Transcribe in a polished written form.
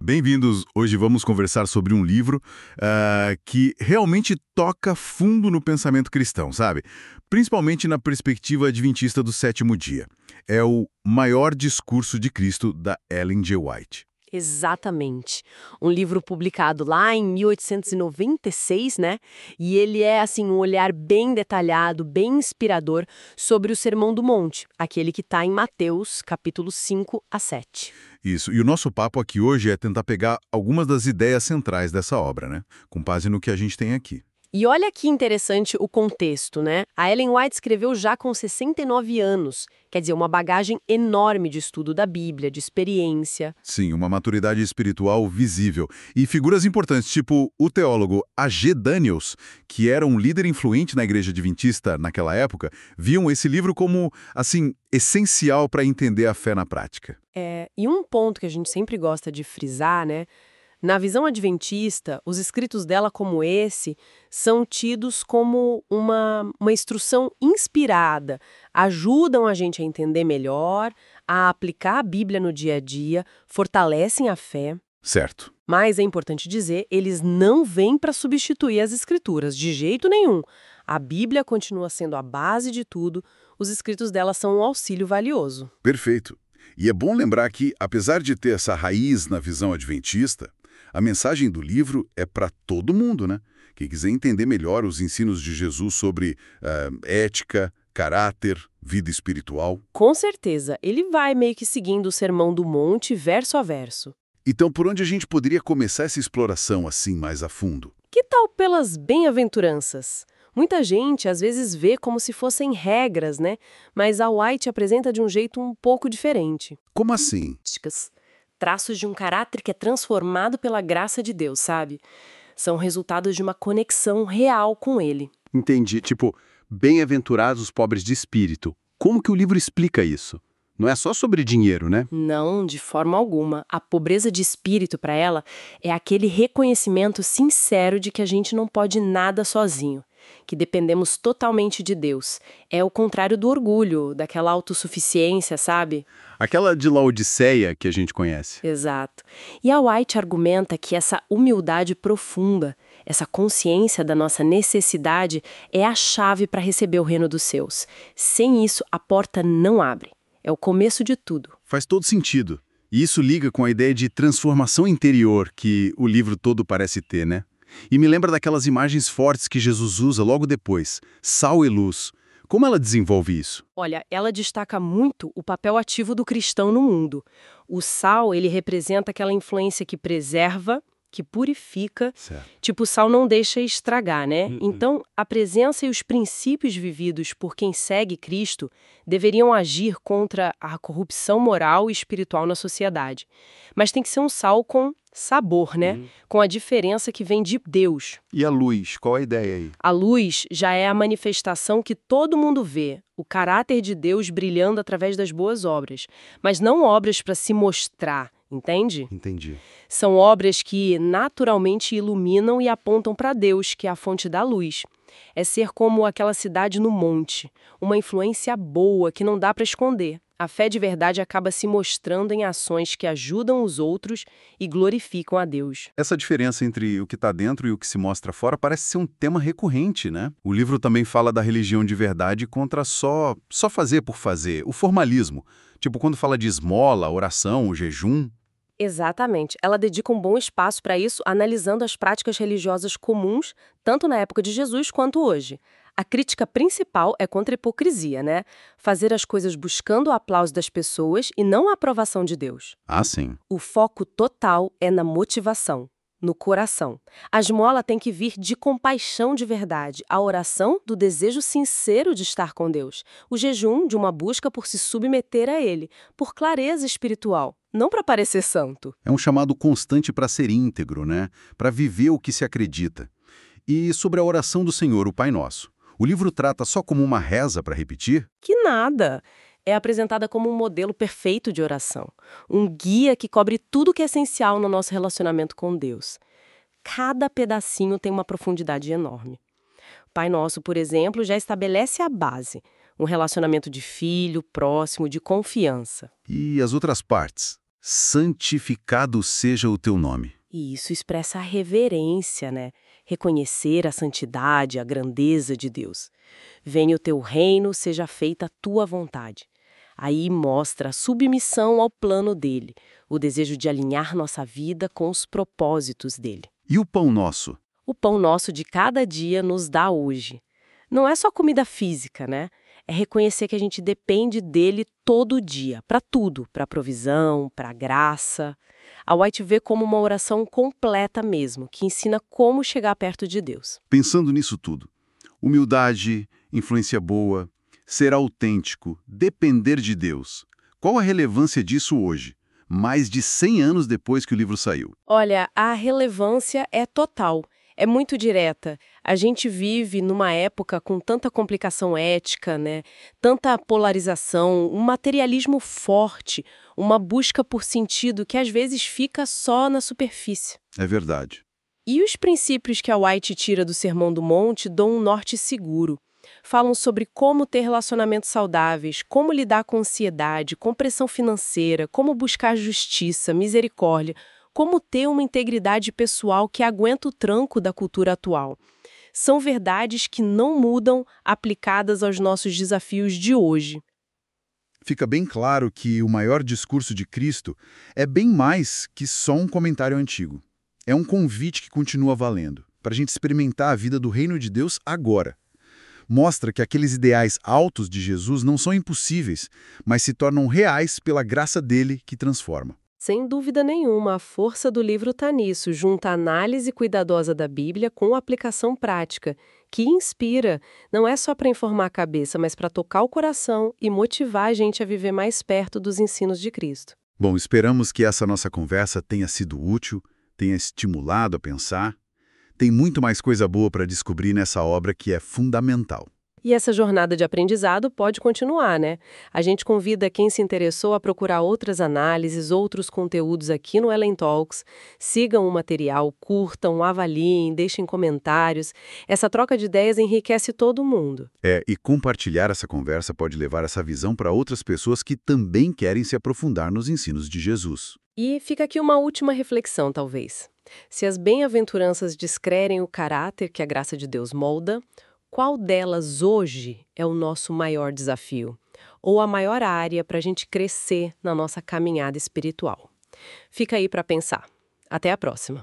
Bem-vindos! Hoje vamos conversar sobre um livro que realmente toca fundo no pensamento cristão, sabe? Principalmente na perspectiva adventista do sétimo dia. É o Maior Discurso de Cristo, da Ellen G. White. Exatamente. Um livro publicado lá em 1896, né? E ele é, assim, um olhar bem detalhado, bem inspirador sobre o Sermão do Monte, aquele que está em Mateus, capítulo 5 a 7. Isso. E o nosso papo aqui hoje é tentar pegar algumas das ideias centrais dessa obra, né? Com base no que a gente tem aqui. E olha que interessante o contexto, né? A Ellen White escreveu já com 69 anos, quer dizer, uma bagagem enorme de estudo da Bíblia, de experiência. Sim, uma maturidade espiritual visível. E figuras importantes, tipo o teólogo A.G. Daniels, que era um líder influente na igreja adventista naquela época, viam esse livro como, assim, essencial para entender a fé na prática. E um ponto que a gente sempre gosta de frisar, né? Na visão adventista, os escritos dela como esse são tidos como uma instrução inspirada, ajudam a gente a entender melhor, a aplicar a Bíblia no dia a dia, fortalecem a fé. Certo. Mas é importante dizer, eles não vêm para substituir as escrituras, de jeito nenhum. A Bíblia continua sendo a base de tudo, os escritos dela são um auxílio valioso. Perfeito. E é bom lembrar que, apesar de ter essa raiz na visão adventista, a mensagem do livro é para todo mundo, né? Quem quiser entender melhor os ensinos de Jesus sobre ética, caráter, vida espiritual. Com certeza, ele vai meio que seguindo o Sermão do Monte verso a verso. Então, por onde a gente poderia começar essa exploração assim mais a fundo? Que tal pelas bem-aventuranças? Muita gente às vezes vê como se fossem regras, né? Mas a White apresenta de um jeito um pouco diferente. Como assim? Traços de um caráter que é transformado pela graça de Deus, sabe? São resultados de uma conexão real com Ele. Entendi. Tipo, bem-aventurados os pobres de espírito. Como que o livro explica isso? Não é só sobre dinheiro, né? Não, de forma alguma. A pobreza de espírito para ela é aquele reconhecimento sincero de que a gente não pode nada sozinho, que dependemos totalmente de Deus. É o contrário do orgulho, daquela autossuficiência, sabe? Aquela de Laodiceia que a gente conhece. Exato. E a White argumenta que essa humildade profunda, essa consciência da nossa necessidade é a chave para receber o reino dos céus. Sem isso, a porta não abre. É o começo de tudo. Faz todo sentido. E isso liga com a ideia de transformação interior que o livro todo parece ter, né? E me lembra daquelas imagens fortes que Jesus usa logo depois, sal e luz. Como ela desenvolve isso? Olha, ela destaca muito o papel ativo do cristão no mundo. O sal, ele representa aquela influência que preserva, que purifica. Certo. Tipo, o sal não deixa estragar, né? Então, a presença e os princípios vividos por quem segue Cristo deveriam agir contra a corrupção moral e espiritual na sociedade. Mas tem que ser um sal com sabor, né? Com a diferença que vem de Deus. E a luz, qual a ideia aí? A luz já é a manifestação que todo mundo vê, o caráter de Deus brilhando através das boas obras, mas não obras para se mostrar, entende? Entendi. São obras que naturalmente iluminam e apontam para Deus, que é a fonte da luz. É ser como aquela cidade no monte, uma influência boa que não dá para esconder. A fé de verdade acaba se mostrando em ações que ajudam os outros e glorificam a Deus. Essa diferença entre o que está dentro e o que se mostra fora parece ser um tema recorrente, né? O livro também fala da religião de verdade contra só fazer por fazer, o formalismo. Tipo, quando fala de esmola, oração, o jejum. Exatamente. Ela dedica um bom espaço para isso, analisando as práticas religiosas comuns, tanto na época de Jesus quanto hoje. A crítica principal é contra a hipocrisia, né? Fazer as coisas buscando o aplauso das pessoas e não a aprovação de Deus. Ah, sim. O foco total é na motivação, no coração. A esmola tem que vir de compaixão de verdade, a oração do desejo sincero de estar com Deus, o jejum de uma busca por se submeter a Ele, por clareza espiritual, não para parecer santo. É um chamado constante para ser íntegro, né? Para viver o que se acredita. E sobre a oração do Senhor, o Pai Nosso. O livro trata só como uma reza para repetir? Que nada! É apresentada como um modelo perfeito de oração, um guia que cobre tudo que é essencial no nosso relacionamento com Deus. Cada pedacinho tem uma profundidade enorme. Pai Nosso, por exemplo, já estabelece a base, um relacionamento de filho, próximo, de confiança. E as outras partes? Santificado seja o teu nome. E isso expressa a reverência, né? Reconhecer a santidade, a grandeza de Deus. Venha o teu reino, seja feita a tua vontade. Aí mostra a submissão ao plano dele, o desejo de alinhar nossa vida com os propósitos dele. E o pão nosso? O pão nosso de cada dia nos dá hoje. Não é só comida física, né? É reconhecer que a gente depende dele todo dia, para tudo, para provisão, para graça. A White vê como uma oração completa mesmo, que ensina como chegar perto de Deus. Pensando nisso tudo, humildade, influência boa, ser autêntico, depender de Deus. Qual a relevância disso hoje, mais de 100 anos depois que o livro saiu? Olha, a relevância é total. É muito direta. A gente vive numa época com tanta complicação ética, né? Tanta polarização, um materialismo forte, uma busca por sentido que às vezes fica só na superfície. É verdade. E os princípios que a White tira do Sermão do Monte dão um norte seguro. Falam sobre como ter relacionamentos saudáveis, como lidar com ansiedade, com pressão financeira, como buscar justiça, misericórdia, como ter uma integridade pessoal que aguenta o tranco da cultura atual. São verdades que não mudam aplicadas aos nossos desafios de hoje. Fica bem claro que o maior discurso de Cristo é bem mais que só um comentário antigo. É um convite que continua valendo, para a gente experimentar a vida do reino de Deus agora. Mostra que aqueles ideais altos de Jesus não são impossíveis, mas se tornam reais pela graça dele que transforma. Sem dúvida nenhuma, a força do livro está nisso, junta a análise cuidadosa da Bíblia com a aplicação prática, que inspira, não é só para informar a cabeça, mas para tocar o coração e motivar a gente a viver mais perto dos ensinos de Cristo. Bom, esperamos que essa nossa conversa tenha sido útil, tenha estimulado a pensar. Tem muito mais coisa boa para descobrir nessa obra que é fundamental. E essa jornada de aprendizado pode continuar, né? A gente convida quem se interessou a procurar outras análises, outros conteúdos aqui no Ellen Talks. Sigam o material, curtam, avaliem, deixem comentários. Essa troca de ideias enriquece todo mundo. E compartilhar essa conversa pode levar essa visão para outras pessoas que também querem se aprofundar nos ensinos de Jesus. E fica aqui uma última reflexão, talvez. Se as bem-aventuranças descrevem o caráter que a graça de Deus molda, qual delas hoje é o nosso maior desafio? Ou a maior área para a gente crescer na nossa caminhada espiritual? Fica aí para pensar. Até a próxima!